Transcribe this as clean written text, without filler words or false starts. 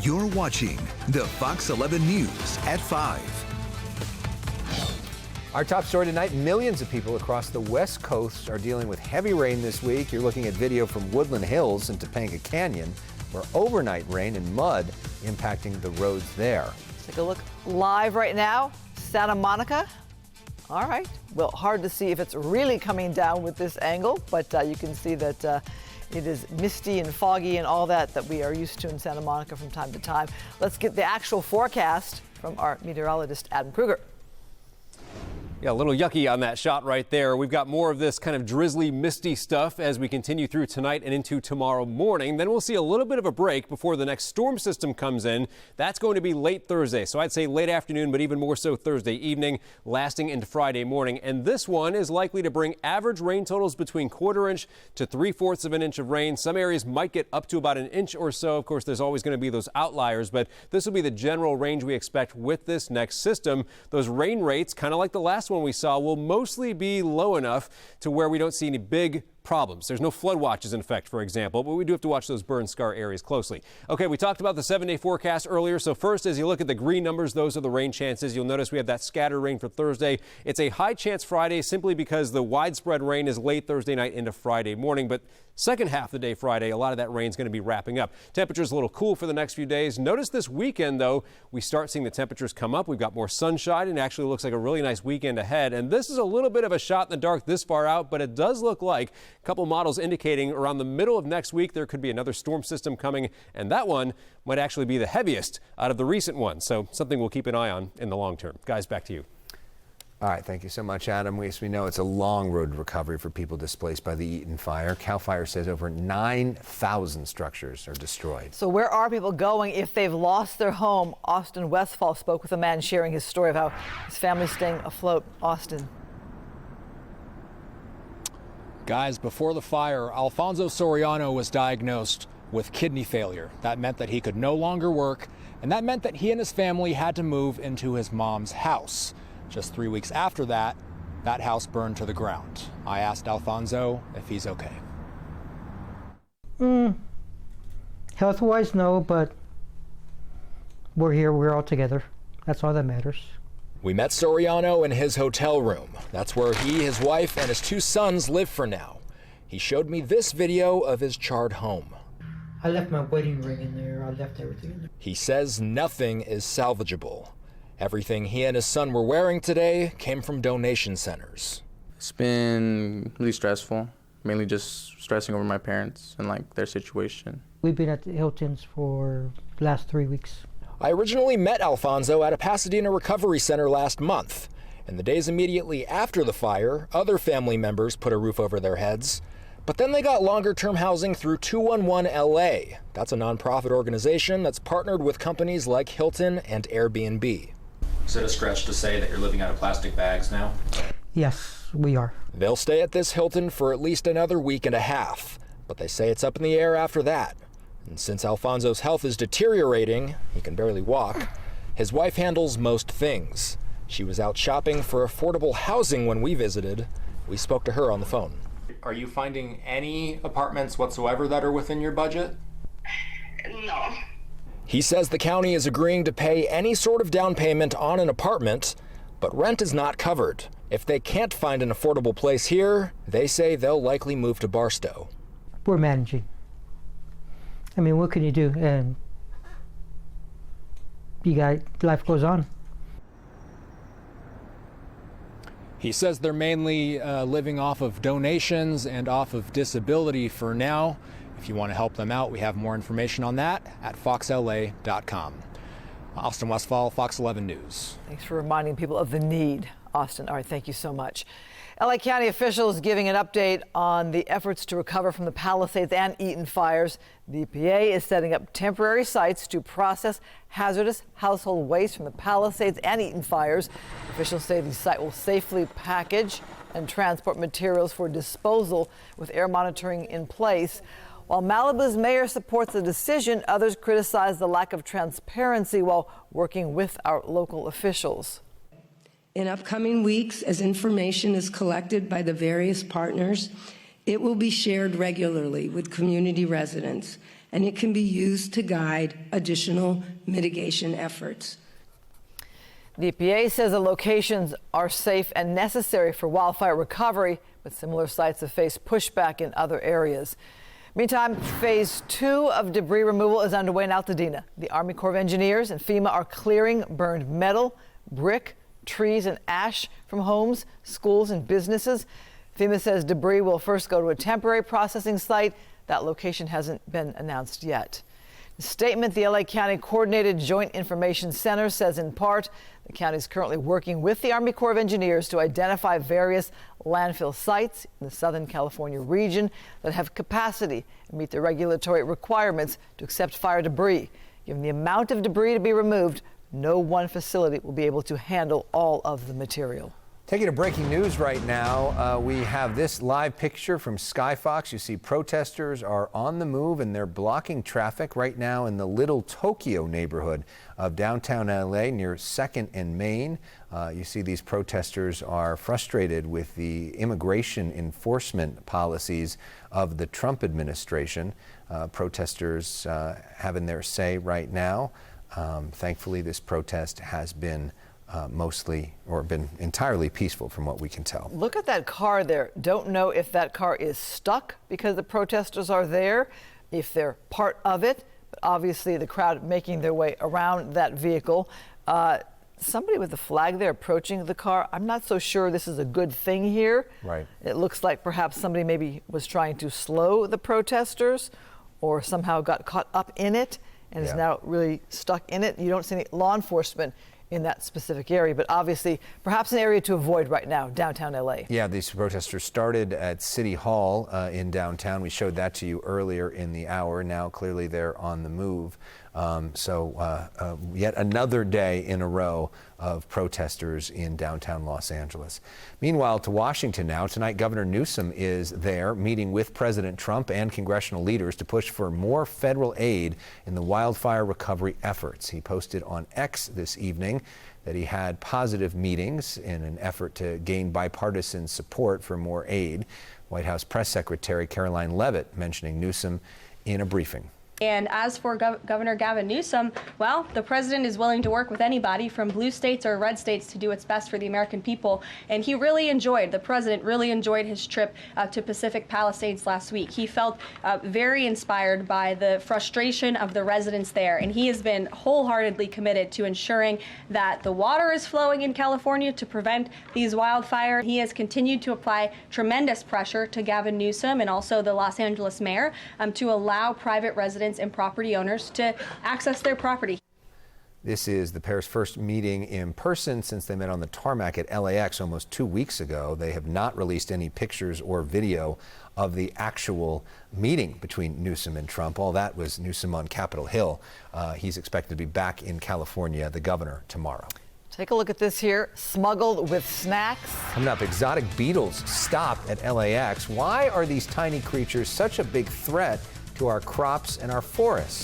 You're watching the Fox 11 News at 5. Our top story tonight, millions of people across the West Coast are dealing with heavy rain this week. You're looking at video from Woodland Hills in Topanga Canyon, where overnight rain and mud impacting the roads there. Let's take a look live right now. Santa Monica. All right. Well, hard to see if it's really coming down with this angle, but you can see that it is misty and foggy and all that we are used to in Santa Monica from time to time. Let's get the actual forecast from our meteorologist, Adam Kruger. Yeah, a little yucky on that shot right there. We've got more of this kind of drizzly, misty stuff as we continue through tonight and into tomorrow morning. Then we'll see a little bit of a break before the next storm system comes in. That's going to be late Thursday. So I'd say late afternoon, but even more so Thursday evening, lasting into Friday morning. And this one is likely to bring average rain totals between 1/4 inch to 3/4 of an inch of rain. Some areas might get up to about an inch or so. Of course, there's always going to be those outliers, but this will be the general range we expect with this next system. Those rain rates, kind of like the last one we saw, will mostly be low enough to where we don't see any big problems. There's no flood watches in effect, for example, but we do have to watch those burn scar areas closely. Okay, we talked about the 7-day forecast earlier. So first, as you look at the green numbers, those are the rain chances. You'll notice we have that scattered rain for Thursday. It's a high chance Friday simply because the widespread rain is late Thursday night into Friday morning. But second half of the day Friday, a lot of that rain is going to be wrapping up. Temperatures a little cool for the next few days. Notice this weekend, though, we start seeing the temperatures come up. We've got more sunshine and actually looks like a really nice weekend ahead. And this is a little bit of a shot in the dark this far out, but it does look like a couple models indicating around the middle of next week there could be another storm system coming, and that one might actually be the heaviest out of the recent ones. So something we'll keep an eye on in the long term. Guys, back to you. All right, thank you so much, Adam. We know it's a long road to recovery for people displaced by the Eaton fire. CAL FIRE says over 9,000 structures are destroyed. So where are people going if they've lost their home? Austin Westfall spoke with a man sharing his story of how his family's staying afloat. Austin. Guys, before the fire, Alfonso Soriano was diagnosed with kidney failure. That meant that he could no longer work, and that meant that he and his family had to move into his mom's house. Just 3 weeks after that, that house burned to the ground. I asked Alfonso if he's okay. Health-wise, no, but we're here, we're all together. That's all that matters. We met Soriano in his hotel room. That's where he, his wife, and his 2 sons live for now. He showed me this video of his charred home. I left my wedding ring in there. I left everything in there. He says nothing is salvageable. Everything he and his son were wearing today came from donation centers. It's been really stressful, mainly just stressing over my parents and their situation. We've been at the Hilton's for the last 3 weeks. I originally met Alfonso at a Pasadena recovery center last month. In the days immediately after the fire, other family members put a roof over their heads. But then they got longer-term housing through 211 LA. That's a nonprofit organization that's partnered with companies like Hilton and Airbnb. Is it a stretch to say that you're living out of plastic bags now? Yes, we are. They'll stay at this Hilton for at least another week and a half, but they say it's up in the air after that. And since Alfonso's health is deteriorating, he can barely walk, his wife handles most things. She was out shopping for affordable housing when we visited. We spoke to her on the phone. Are you finding any apartments whatsoever that are within your budget? No. He says the county is agreeing to pay any sort of down payment on an apartment, but rent is not covered. If they can't find an affordable place here, they say they'll likely move to Barstow. We're managing. I mean, what can you do? And life goes on. He says they're mainly living off of donations and off of disability for now. If you want to help them out, we have more information on that at foxla.com. Austin Westfall, Fox 11 News. Thanks for reminding people of the need, Austin. All right, thank you so much. LA County officials giving an update on the efforts to recover from the Palisades and Eaton fires. The EPA is setting up temporary sites to process hazardous household waste from the Palisades and Eaton fires. Officials say the site will safely package and transport materials for disposal with air monitoring in place. While Malibu's mayor supports the decision, others criticize the lack of transparency while working with our local officials. In upcoming weeks, as information is collected by the various partners, it will be shared regularly with community residents and it can be used to guide additional mitigation efforts. The EPA says the locations are safe and necessary for wildfire recovery, but similar sites have faced pushback in other areas. Meantime, phase 2 of debris removal is underway in Altadena. The Army Corps of Engineers and FEMA are clearing burned metal, brick, trees, and ash from homes, schools, and businesses. FEMA says debris will first go to a temporary processing site. That location hasn't been announced yet. The statement, the LA County Coordinated Joint Information Center says in part, the county is currently working with the Army Corps of Engineers to identify various landfill sites in the Southern California region that have capacity and meet the regulatory requirements to accept fire debris. Given the amount of debris to be removed, no one facility will be able to handle all of the material. Taking to breaking news right now, we have this live picture from Skyfox. You see protesters are on the move and they're blocking traffic right now in the Little Tokyo neighborhood of downtown LA near 2nd and Main. You see these protesters are frustrated with the immigration enforcement policies of the Trump administration. Protesters having their say right now. Thankfully, this protest has been mostly or been entirely peaceful from what we can tell. Look at that car there. Don't know if that car is stuck because the protesters are there, if they're part of it, but obviously the crowd making their way around that vehicle. Somebody with a flag there approaching the car. I'm not so sure this is a good thing here. Right. It looks like perhaps somebody maybe was trying to slow the protesters or somehow got caught up in it and is now really stuck in it. You don't see any law enforcement in that specific area, but obviously perhaps an area to avoid right now, downtown LA. Yeah, these protesters started at City Hall in downtown. We showed that to you earlier in the hour. Now clearly they're on the move. Yet another day in a row of protesters in downtown Los Angeles. Meanwhile, to Washington now. Tonight, Governor Newsom is there meeting with President Trump and congressional leaders to push for more federal aid in the wildfire recovery efforts. He posted on X this evening that he had positive meetings in an effort to gain bipartisan support for more aid. White House Press Secretary Caroline Leavitt mentioning Newsom in a briefing. And as for Governor Gavin Newsom, well, the president is willing to work with anybody from blue states or red states to do what's best for the American people. And the president really enjoyed his trip to Pacific Palisades last week. He felt very inspired by the frustration of the residents there. And he has been wholeheartedly committed to ensuring that the water is flowing in California to prevent these wildfires. He has continued to apply tremendous pressure to Gavin Newsom and also the Los Angeles mayor to allow private residents and property owners to access their property. This is the pair's first meeting in person since they met on the tarmac at LAX almost 2 weeks ago. They have not released any pictures or video of the actual meeting between Newsom and Trump. All that was Newsom on Capitol Hill. He's expected to be back in California, the governor, tomorrow. Take a look at this here, smuggled with snacks. Coming up, exotic beetles stopped at LAX. Why are these tiny creatures such a big threat to our crops and our forests?